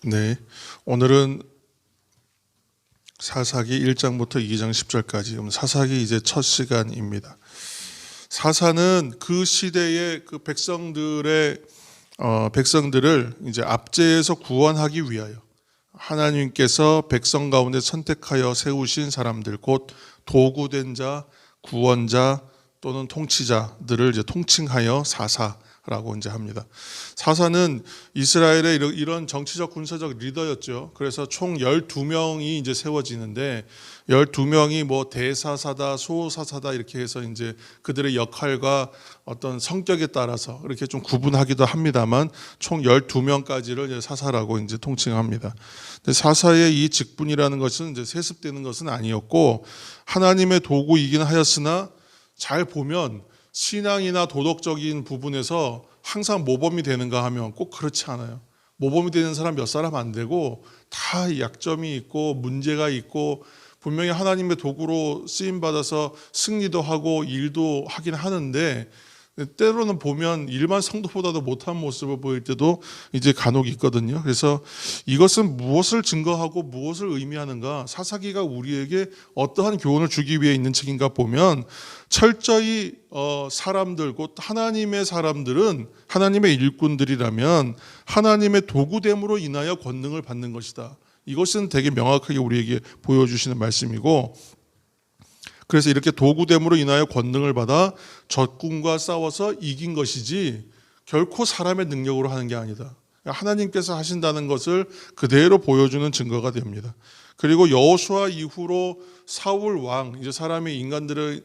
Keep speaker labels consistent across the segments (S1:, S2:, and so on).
S1: 네, 오늘은 사사기 1장부터 2장 10절까지. 그럼 사사기 이제 첫 시간입니다. 사사는 그 시대의 그 백성들을 이제 압제에서 구원하기 위하여 하나님께서 백성 가운데 선택하여 세우신 사람들, 곧 도구된 자, 구원자 또는 통치자들을 이제 통칭하여 사사라고 이제 합니다. 사사는 이스라엘의 이런 정치적 군사적 리더였죠. 그래서 총 12명이 이제 세워지는데 12명이 뭐 대사사다, 소사사다 이렇게 해서 이제 그들의 역할과 어떤 성격에 따라서 이렇게 좀 구분하기도 합니다만 총 12명까지를 이제 사사라고 이제 통칭합니다. 근데 사사의 이 직분이라는 것은 이제 세습되는 것은 아니었고 하나님의 도구이긴 하였으나 잘 보면 신앙이나 도덕적인 부분에서 항상 모범이 되는가 하면 꼭 그렇지 않아요. 모범이 되는 사람 몇 사람 안 되고 다 약점이 있고 문제가 있고 분명히 하나님의 도구로 쓰임받아서 승리도 하고 일도 하긴 하는데 때로는 보면 일반 성도보다도 못한 모습을 보일 때도 이제 간혹 있거든요. 그래서 이것은 무엇을 증거하고 무엇을 의미하는가, 사사기가 우리에게 어떠한 교훈을 주기 위해 있는 책인가 보면 철저히 사람들, 곧 하나님의 사람들은 하나님의 일꾼들이라면 하나님의 도구됨으로 인하여 권능을 받는 것이다. 이것은 되게 명확하게 우리에게 보여주시는 말씀이고, 그래서 이렇게 도구됨으로 인하여 권능을 받아 적군과 싸워서 이긴 것이지 결코 사람의 능력으로 하는 게 아니다. 하나님께서 하신다는 것을 그대로 보여주는 증거가 됩니다. 그리고 여호수아 이후로 사울 왕, 이제 사람이 인간들을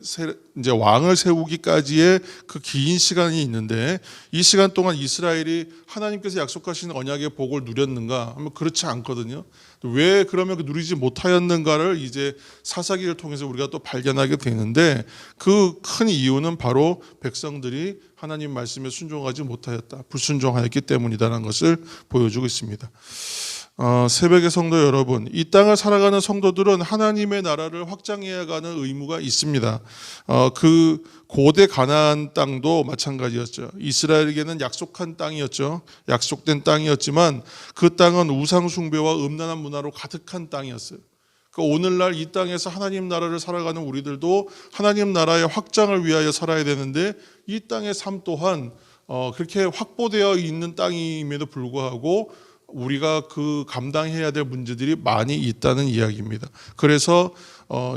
S1: 이제 왕을 세우기까지의 그 긴 시간이 있는데 이 시간 동안 이스라엘이 하나님께서 약속하신 언약의 복을 누렸는가 하면 그렇지 않거든요. 왜 그러면 누리지 못하였는가를 이제 사사기를 통해서 우리가 또 발견하게 되는데 그 큰 이유는 바로 백성들이 하나님 말씀에 순종하지 못하였다, 불순종하였기 때문이다라는 것을 보여주고 있습니다. 새벽의 성도 여러분, 이 땅을 살아가는 성도들은 하나님의 나라를 확장해야 가는 의무가 있습니다. 그 고대 가나안 땅도 마찬가지였죠. 이스라엘에게는 약속한 땅이었죠. 약속된 땅이었지만 그 땅은 우상 숭배와 음란한 문화로 가득한 땅이었어요. 오늘날 이 땅에서 하나님 나라를 살아가는 우리들도 하나님 나라의 확장을 위하여 살아야 되는데 이 땅의 삶 또한 그렇게 확보되어 있는 땅임에도 불구하고 우리가 그 감당해야 될 문제들이 많이 있다는 이야기입니다. 그래서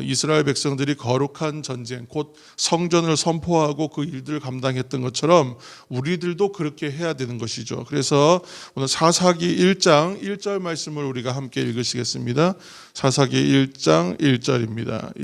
S1: 이스라엘 백성들이 거룩한 전쟁, 곧 성전을 선포하고 그 일들을 감당했던 것처럼 우리들도 그렇게 해야 되는 것이죠. 그래서 오늘 사사기 1장 1절 말씀을 우리가 함께 읽으시겠습니다. 사사기 1장 1절입니다.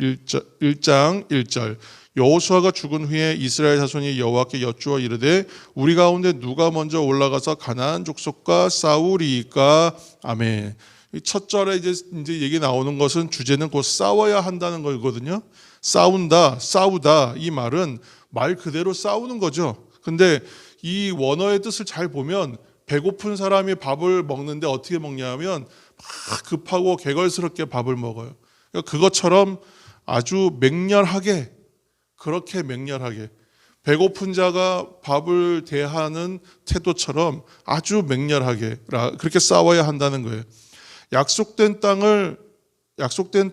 S1: 1장 1절. 여호수아가 죽은 후에 이스라엘 자손이 여호와께 여쭈어 이르되 우리 가운데 누가 먼저 올라가서 가나안 족속과 싸우리이까. 아멘. 첫 절에 이제 얘기 나오는 것은 주제는 곧 싸워야 한다는 거거든요. 싸우다 이 말은 말 그대로 싸우는 거죠. 근데 이 원어의 뜻을 잘 보면 배고픈 사람이 밥을 먹는데 어떻게 먹냐면 막 급하고 개걸스럽게 밥을 먹어요. 그러니까 그것처럼 아주 맹렬하게, 그렇게 맹렬하게 배고픈 자가 밥을 대하는 태도처럼 아주 맹렬하게 그렇게 싸워야 한다는 거예요. 약속된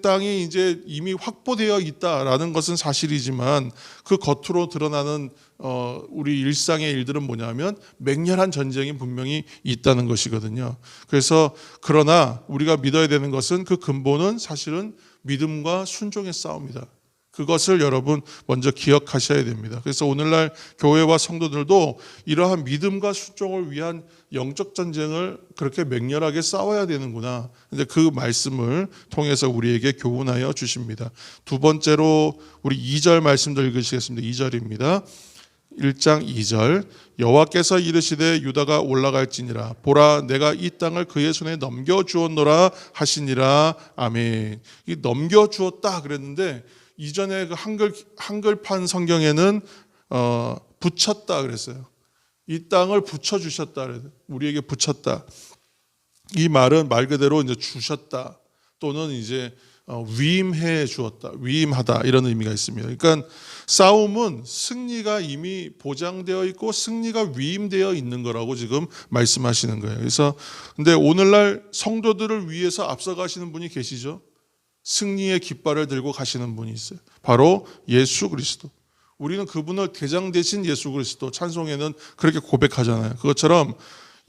S1: 땅이 이제 이미 확보되어 있다라는 것은 사실이지만 그 겉으로 드러나는 우리 일상의 일들은 뭐냐면 맹렬한 전쟁이 분명히 있다는 것이거든요. 그래서 그러나 우리가 믿어야 되는 것은 그 근본은 사실은 믿음과 순종의 싸움이다. 그것을 여러분 먼저 기억하셔야 됩니다. 그래서 오늘날 교회와 성도들도 이러한 믿음과 순종을 위한 영적 전쟁을 그렇게 맹렬하게 싸워야 되는구나. 근데 그 말씀을 통해서 우리에게 교훈하여 주십니다. 두 번째로 우리 2절 말씀도 읽으시겠습니다. 2절입니다. 1장 2절. 여호와께서 이르시되 유다가 올라갈지니라 보라 내가 이 땅을 그의 손에 넘겨주었노라 하시니라. 아멘. 이 넘겨주었다 그랬는데 이전에 그 한글판 성경에는 붙였다 그랬어요. 이 땅을 붙여주셨다 그래요. 우리에게 붙였다. 이 말은 말 그대로 이제 주셨다 또는 이제 위임해 주었다, 위임하다 이런 의미가 있습니다. 그러니까 싸움은 승리가 이미 보장되어 있고 승리가 위임되어 있는 거라고 지금 말씀하시는 거예요. 그래서 근데 오늘날 성도들을 위해서 앞서가시는 분이 계시죠. 승리의 깃발을 들고 가시는 분이 있어요. 바로 예수 그리스도. 우리는 그분을 대장 되신 예수 그리스도, 찬송에는 그렇게 고백하잖아요. 그것처럼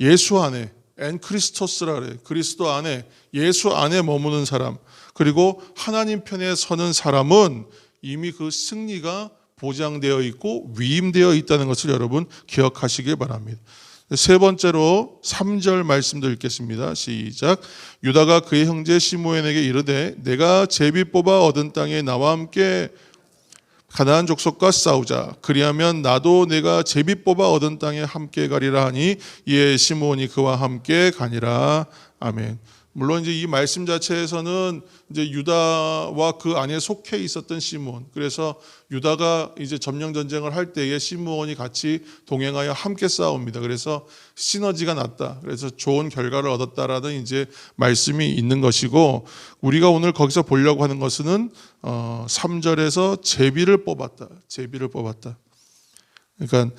S1: 예수 안에, 엔 크리스토스라 그래요. 그리스도 안에, 예수 안에 머무는 사람, 그리고 하나님 편에 서는 사람은 이미 그 승리가 보장되어 있고 위임되어 있다는 것을 여러분 기억하시길 바랍니다. 세 번째로 3절 말씀도 읽겠습니다. 시작. 유다가 그의 형제 시므온에게 이르되 내가 제비 뽑아 얻은 땅에 나와 함께 가나안 족속과 싸우자. 그리하면 나도 내가 제비 뽑아 얻은 땅에 함께 가리라 하니 이에 시므온이 그와 함께 가니라. 아멘. 물론 이제 이 말씀 자체에서는 이제 유다와 그 안에 속해 있었던 시므온, 그래서 유다가 이제 점령 전쟁을 할 때에 시므온이 같이 동행하여 함께 싸웁니다. 그래서 시너지가 났다. 그래서 좋은 결과를 얻었다라는 이제 말씀이 있는 것이고, 우리가 오늘 거기서 보려고 하는 것은 3절에서 제비를 뽑았다. 제비를 뽑았다. 그러니까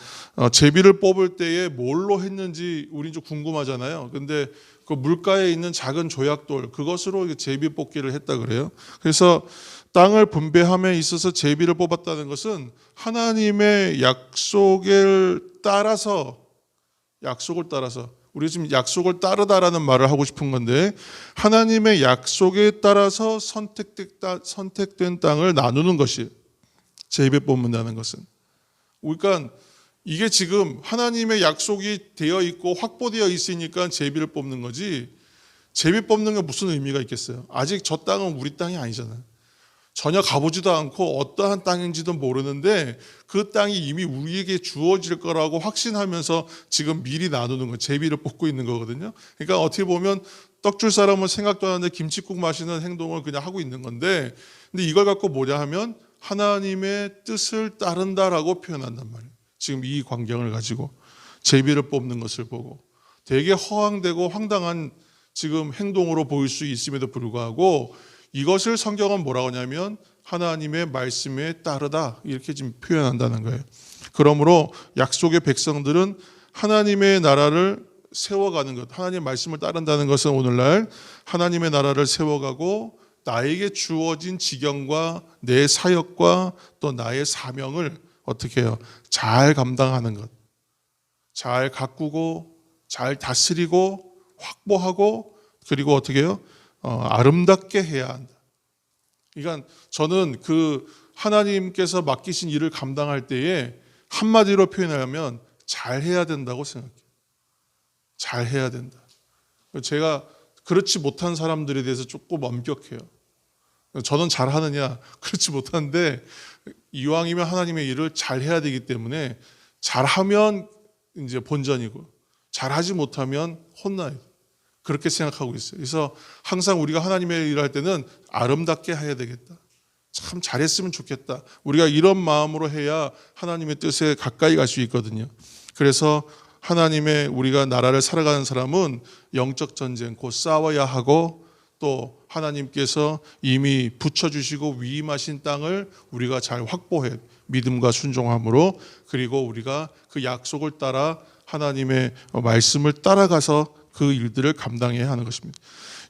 S1: 제비를 뽑을 때에 뭘로 했는지 우리 좀 궁금하잖아요. 근데 그 물가에 있는 작은 조약돌, 그것으로 제비 뽑기를 했다 그래요. 그래서 땅을 분배함에 있어서 제비를 뽑았다는 것은 하나님의 약속을 따라서, 우리 지금 약속을 따르다라는 말을 하고 싶은 건데, 하나님의 약속에 따라서 선택된 땅을 나누는 것이 제비 뽑는다는 것은. 그러니까 이게 지금 하나님의 약속이 되어 있고 확보되어 있으니까 제비를 뽑는 거지, 제비 뽑는 게 무슨 의미가 있겠어요? 아직 저 땅은 우리 땅이 아니잖아요. 전혀 가보지도 않고 어떠한 땅인지도 모르는데 그 땅이 이미 우리에게 주어질 거라고 확신하면서 지금 미리 나누는 거, 제비를 뽑고 있는 거거든요. 그러니까 어떻게 보면 떡 줄 사람은 생각도 안 하는데 김칫국 마시는 행동을 그냥 하고 있는 건데, 근데 이걸 갖고 뭐냐 하면 하나님의 뜻을 따른다라고 표현한단 말이에요. 지금 이 광경을 가지고 제비를 뽑는 것을 보고 되게 허황되고 황당한 지금 행동으로 보일 수 있음에도 불구하고 이것을 성경은 뭐라고 하냐면 하나님의 말씀에 따르다, 이렇게 지금 표현한다는 거예요. 그러므로 약속의 백성들은 하나님의 나라를 세워가는 것, 하나님의 말씀을 따른다는 것은 오늘날 하나님의 나라를 세워가고 나에게 주어진 지경과 내 사역과 또 나의 사명을 어떻게 해요? 잘 감당하는 것, 잘 가꾸고 잘 다스리고 확보하고, 그리고 어떻게 해요? 아름답게 해야 한다. 그러니까 저는 그 하나님께서 맡기신 일을 감당할 때에 한마디로 표현하면 잘해야 된다고 생각해요. 잘해야 된다. 제가 그렇지 못한 사람들에 대해서 조금 엄격해요. 저는 잘하느냐? 그렇지 못한데 이왕이면 하나님의 일을 잘해야 되기 때문에 잘하면 이제 본전이고 잘하지 못하면 혼나요. 그렇게 생각하고 있어요. 그래서 항상 우리가 하나님의 일을 할 때는 아름답게 해야 되겠다. 참 잘했으면 좋겠다. 우리가 이런 마음으로 해야 하나님의 뜻에 가까이 갈 수 있거든요. 그래서 하나님의 우리가 나라를 살아가는 사람은 영적 전쟁 곧 싸워야 하고, 또 하나님께서 이미 붙여주시고 위임하신 땅을 우리가 잘 확보해 믿음과 순종함으로, 그리고 우리가 그 약속을 따라 하나님의 말씀을 따라가서 그 일들을 감당해야 하는 것입니다.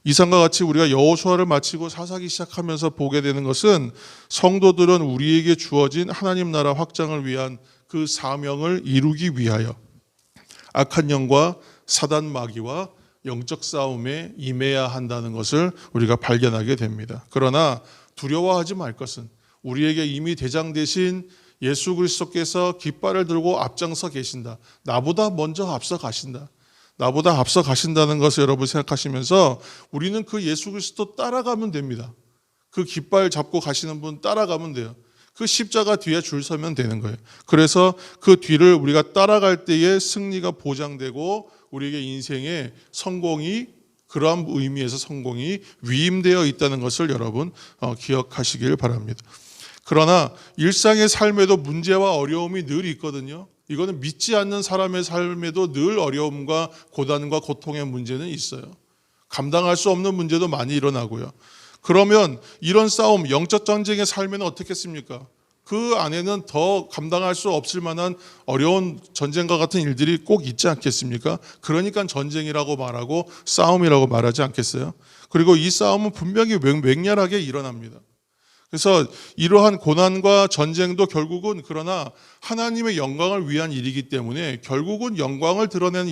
S1: 이상과 같이 우리가 여호수아를 마치고 사사기 시작하면서 보게 되는 것은 성도들은 우리에게 주어진 하나님 나라 확장을 위한 그 사명을 이루기 위하여 악한 영과 사단 마귀와 영적 싸움에 임해야 한다는 것을 우리가 발견하게 됩니다. 그러나 두려워하지 말 것은 우리에게 이미 대장 되신 예수 그리스도께서 깃발을 들고 앞장서 계신다. 나보다 먼저 앞서 가신다. 나보다 앞서 가신다는 것을 여러분 생각하시면서 우리는 그 예수 그리스도 따라가면 됩니다. 그 깃발 잡고 가시는 분 따라가면 돼요. 그 십자가 뒤에 줄 서면 되는 거예요. 그래서 그 뒤를 우리가 따라갈 때에 승리가 보장되고 우리에게 인생의 성공이, 그러한 의미에서 성공이 위임되어 있다는 것을 여러분 기억하시길 바랍니다. 그러나 일상의 삶에도 문제와 어려움이 늘 있거든요. 이거는 믿지 않는 사람의 삶에도 늘 어려움과 고단과 고통의 문제는 있어요. 감당할 수 없는 문제도 많이 일어나고요. 그러면 이런 싸움, 영적 전쟁에 살면 어떻겠습니까? 그 안에는 더 감당할 수 없을 만한 어려운 전쟁과 같은 일들이 꼭 있지 않겠습니까? 그러니까 전쟁이라고 말하고 싸움이라고 말하지 않겠어요? 그리고 이 싸움은 분명히 맹렬하게 일어납니다. 그래서 이러한 고난과 전쟁도 결국은 그러나 하나님의 영광을 위한 일이기 때문에 결국은 영광을 드러내는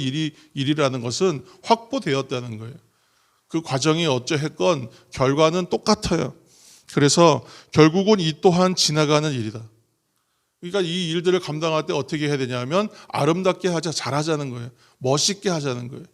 S1: 일이라는 것은 확보되었다는 거예요. 그 과정이 어쩌했건 결과는 똑같아요. 그래서 결국은 이 또한 지나가는 일이다. 그러니까 이 일들을 감당할 때 어떻게 해야 되냐면 아름답게 하자, 잘하자는 거예요. 멋있게 하자는 거예요.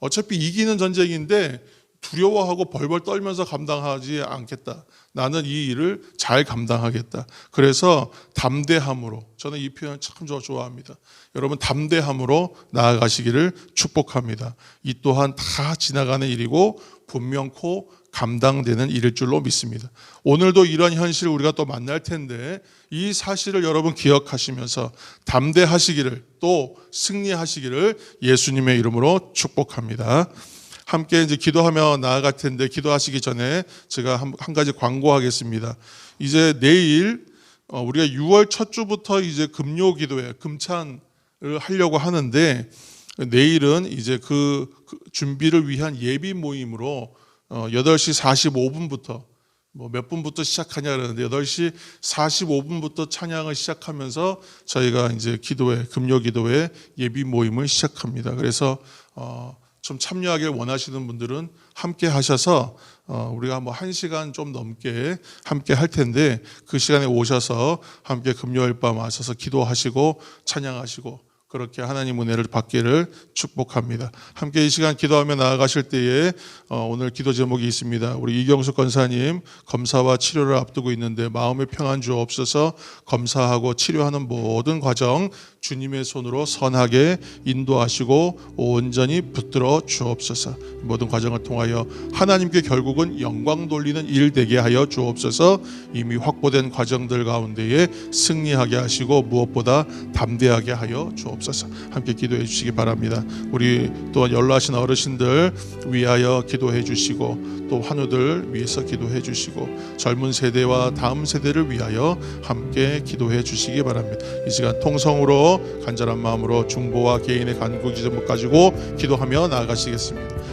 S1: 어차피 이기는 전쟁인데 두려워하고 벌벌 떨면서 감당하지 않겠다. 나는 이 일을 잘 감당하겠다. 그래서 담대함으로, 저는 이 표현 참 좋아합니다. 여러분 담대함으로 나아가시기를 축복합니다. 이 또한 다 지나가는 일이고 분명코 감당되는 일일 줄로 믿습니다. 오늘도 이런 현실을 우리가 또 만날 텐데 이 사실을 여러분 기억하시면서 담대하시기를 또 승리하시기를 예수님의 이름으로 축복합니다. 함께 이제 기도하며 나아갈 텐데 기도하시기 전에 제가 한 가지 광고하겠습니다. 이제 내일 우리가 6월 첫 주부터 이제 금요 기도회, 금찬을 하려고 하는데 내일은 이제 그 준비를 위한 예비 모임으로 8시 45분부터 몇 분부터 시작하냐 그러는데 8시 45분부터 찬양을 시작하면서 저희가 이제 기도회, 금요 기도회 예비 모임을 시작합니다. 그래서 좀 참여하길 원하시는 분들은 함께 하셔서 우리가 뭐 1시간 좀 넘게 함께 할 텐데 그 시간에 오셔서 함께 금요일 밤 와셔서 기도하시고 찬양하시고 그렇게 하나님 은혜를 받기를 축복합니다. 함께 이 시간 기도하며 나아가실 때에 오늘 기도 제목이 있습니다. 우리 이경숙 권사님 검사와 치료를 앞두고 있는데 마음의 평안 주옵소서. 검사하고 치료하는 모든 과정 주님의 손으로 선하게 인도하시고 온전히 붙들어 주옵소서. 모든 과정을 통하여 하나님께 결국은 영광 돌리는 일 되게 하여 주옵소서. 이미 확보된 과정들 가운데에 승리하게 하시고 무엇보다 담대하게 하여 주옵소서. 함께 기도해 주시기 바랍니다. 우리 또한 연로하신 어르신들 위하여 기도해 주시고 또 환우들 위해서 기도해 주시고 젊은 세대와 다음 세대를 위하여 함께 기도해 주시기 바랍니다. 이 시간 통성으로 간절한 마음으로 중보와 개인의 간구 기도목 가지고 기도하며 나아가시겠습니다.